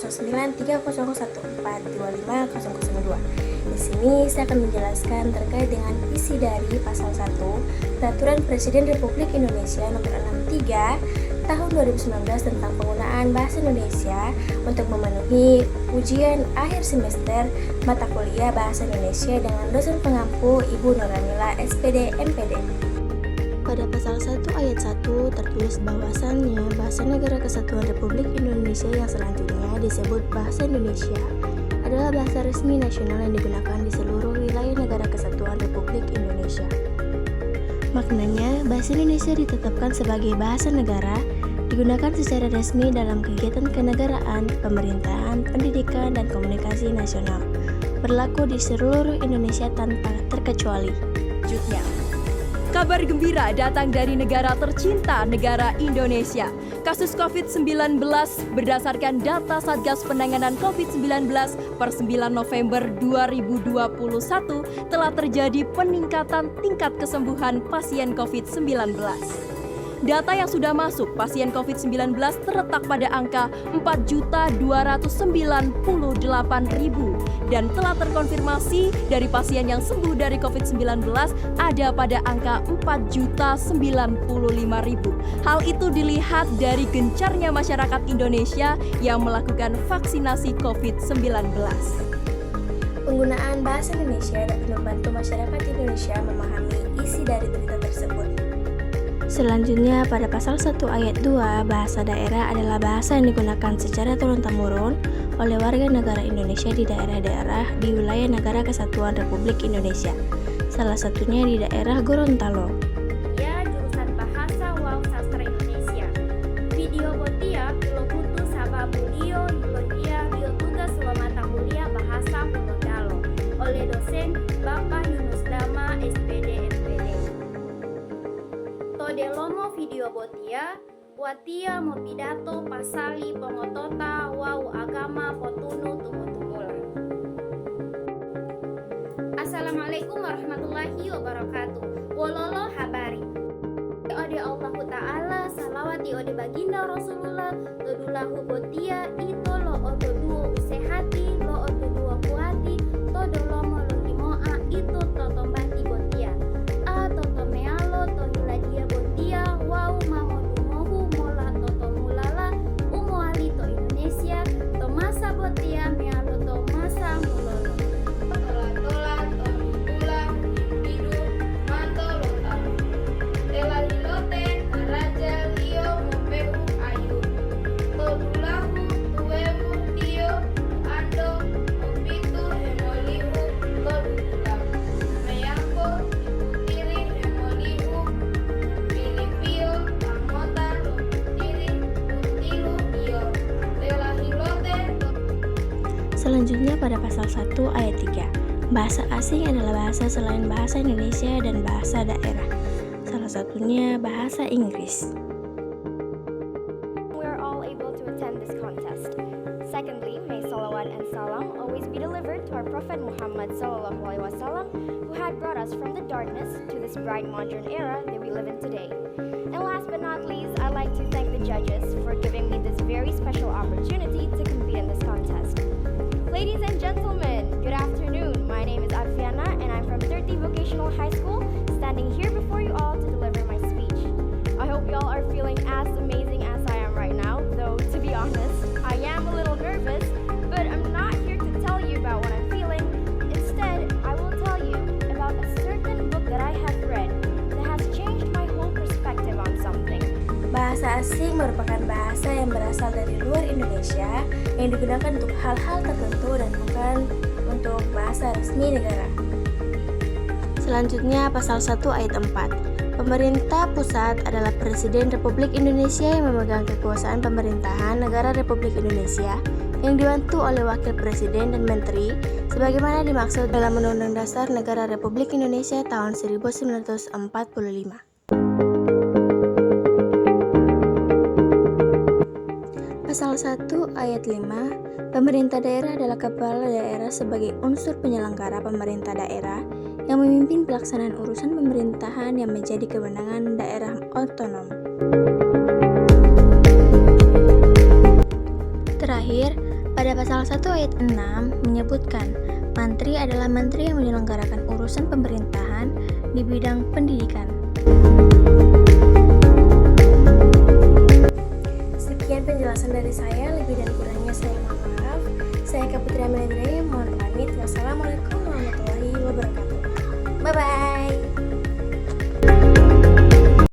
0930142502. Di sini saya akan menjelaskan terkait dengan isi dari pasal 1 Peraturan Presiden Republik Indonesia Nomor 63 Tahun 2019 tentang penggunaan bahasa Indonesia untuk memenuhi ujian akhir semester mata kuliah bahasa Indonesia dengan dosen pengampu Ibu Nuranila SPD MPD. Pada pasal 1 ayat 1 tertulis bahwasannya Bahasa Negara Kesatuan Republik Indonesia yang selanjutnya disebut Bahasa Indonesia adalah bahasa resmi nasional yang digunakan di seluruh wilayah Negara Kesatuan Republik Indonesia. Maknanya, Bahasa Indonesia ditetapkan sebagai bahasa negara, digunakan secara resmi dalam kegiatan kenegaraan, pemerintahan, pendidikan, dan komunikasi nasional, berlaku di seluruh Indonesia tanpa terkecuali. Selanjutnya, kabar gembira datang dari negara tercinta, negara Indonesia. Kasus COVID-19 berdasarkan data Satgas Penanganan COVID-19 per 9 November 2021 telah terjadi peningkatan tingkat kesembuhan pasien COVID-19. Data yang sudah masuk pasien COVID-19 terletak pada angka 4.298.000 dan telah terkonfirmasi dari pasien yang sembuh dari COVID-19 ada pada angka 4.095.000. Hal itu dilihat dari gencarnya masyarakat Indonesia yang melakukan vaksinasi COVID-19. Penggunaan bahasa Indonesia dapat membantu masyarakat Indonesia memahami isi dari berita tersebut. Selanjutnya, pada pasal 1 ayat 2, bahasa daerah adalah bahasa yang digunakan secara turun-temurun oleh warga negara Indonesia di daerah-daerah di wilayah Negara Kesatuan Republik Indonesia. Salah satunya di daerah Gorontalo. Ya, jurusan Bahasa Wow Sastra Indonesia. Video botia pilo putu saba bulio yulodia bio tugas selama mata kuliah Bahasa Gorontalo oleh dosen Bapak Yunus Dama SPD MPD. Todelomo video botia watia mo pidato pasali pengotota wau agama potunu tumutumulah. Assalamualaikum warahmatullahi wabarakatuh. Wololo habari. Ode Allah Ta'ala salawat di ode baginda Rasulullah todulahu botia ito lo oto duo usehati lo oto duo kuati todolomo lo limoa itu totombati botia a totomealo tohiladia botia wau mamo dumohu mola totomulala umuali to Indonesia to masa botia mealo to masa mulolo tola-tola tolutula hidup manto lotalo tela lilote raja lio mopehu ayu todulahu tuemu tio ando opitu hemolihu todula meyako tiri hemolihu pilipio amota tiri utilu iyo tela hilote. Selanjutnya pada pasal 1 ayat 3, bahasa asing adalah bahasa selain bahasa Indonesia dan bahasa daerah. Salah satunya bahasa Inggris. We are all able to attend this contest. Secondly, may salawat and salam always be delivered to our Prophet Muhammad sallallahu alaihi wasallam, who had brought us from the darkness to this bright modern era that we live in today. And last but not least, I'd like to thank the judges for giving me this very special opportunity to compete in this contest. Ladies and gentlemen, good afternoon. My name is Adriana and I'm from 30 Vocational High School, standing here before you all to deliver my speech. I hope y'all are feeling as amazing as I am right now, though to be honest, I am a little nervous, but I'm not here to tell you about what I'm feeling. Instead, I will tell you about a certain book that I have read that has changed my whole perspective on something. Bahasa asing merupakan bahasa yang berasal dari luar Indonesia yang digunakan untuk hal-hal tertentu dan bukan untuk bahasa resmi negara. Selanjutnya pasal 1 ayat 4. Pemerintah pusat adalah Presiden Republik Indonesia yang memegang kekuasaan pemerintahan Negara Republik Indonesia yang dibantu oleh Wakil Presiden dan Menteri sebagaimana dimaksud dalam Undang-Undang Dasar Negara Republik Indonesia tahun 1945. Pasal 1 ayat 5, pemerintah daerah adalah kepala daerah sebagai unsur penyelenggara pemerintah daerah yang memimpin pelaksanaan urusan pemerintahan yang menjadi kewenangan daerah otonom. Terakhir, Pada pasal 1 ayat 6 menyebutkan, Mantri adalah menteri yang menyelenggarakan urusan pemerintahan di bidang pendidikan. Sekian penjelasan dari saya, lebih dan kurangnya saya mohon maaf. Saya Kaputri Amelia, mohon pamit. Wassalamualaikum warahmatullahi wabarakatuh. Bye-bye.